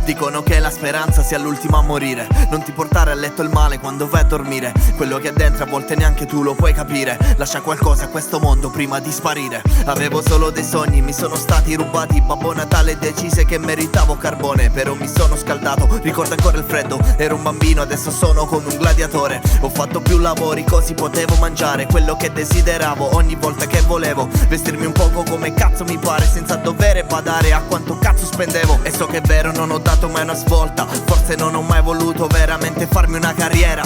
Dicono che la speranza sia l'ultima a morire. Non ti portare a letto il male quando vai a dormire. Quello che è dentro a volte neanche tu lo puoi capire. Lascia qualcosa a questo mondo prima di sparire. Avevo solo dei sogni, mi sono stati rubati. Babbo Natale decise che meritavo carbone, però mi sono scaldato, ricordo ancora il freddo. Ero un bambino, adesso sono come un gladiatore. Ho fatto più lavori così potevo mangiare quello che desideravo ogni volta che volevo. Vestirmi un poco come cazzo mi pare, senza dover badare a quanto cazzo spendevo. E so che è vero, non ho dato mai una svolta. Forse non ho mai voluto veramente farmi una carriera,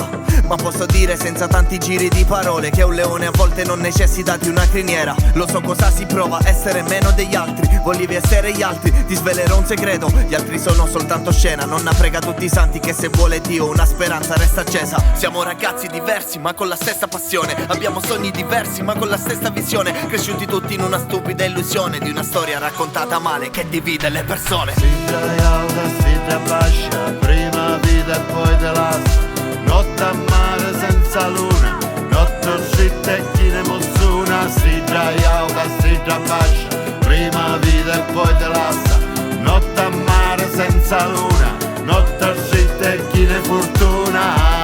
ma posso dire senza tanti giri di parole che un leone a volte non necessita di una criniera. Lo so cosa si prova essere meno degli altri. Volevi essere gli altri, ti svelerò un segreto. Gli altri sono soltanto scena. Nonna prega tutti i santi che se vuole Dio una speranza resta accesa. Siamo ragazzi diversi ma con la stessa passione. Abbiamo sogni diversi ma con la stessa visione. Cresciuti tutti in una stupida illusione di una storia raccontata male che divide le persone. Si traiauta, si trabascia, prima vita e poi te lascia. Notte a mare senza luna, notte uscita e chi ne mossuna. Si traiauta, si trabascia, prima vita e poi te lascia. Notte a mare senza luna, notte uscita e chi ne fortuna.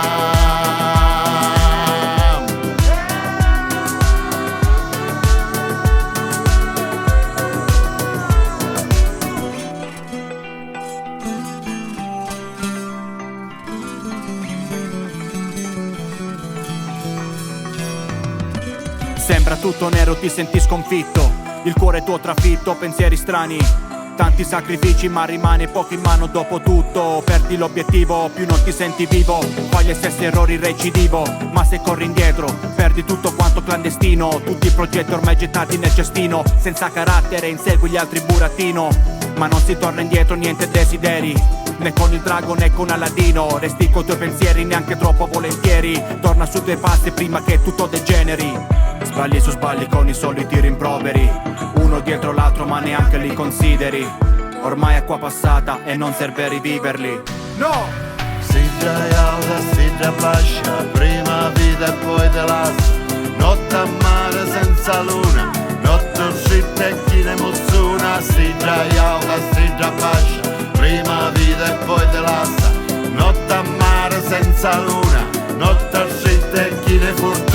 Sembra tutto nero, ti senti sconfitto, il cuore tuo trafitto, pensieri strani, tanti sacrifici ma rimane poco in mano dopo tutto. Perdi l'obiettivo, più non ti senti vivo, fai gli stessi errori recidivo, ma se corri indietro perdi tutto quanto clandestino. Tutti i progetti ormai gettati nel cestino, senza carattere insegui gli altri burattino. Ma non si torna indietro, niente desideri, né con il drago né con Aladino. Resti con i tuoi pensieri neanche troppo volentieri, torna sui tuoi passi prima che tutto degeneri. Sbagli su sbagli con i soliti rimproveri, uno dietro l'altro ma neanche li consideri. Ormai acqua passata e non serve riviverli. No! Si traiauta, si trabascia, prima vita e poi te lascia. Notte a mare senza luna, notte uscita e chi ne mossuna. Si traiauta, si trabascia, prima vita e poi te lascia. Notte a mare senza luna, notte uscita e chi ne fortuna.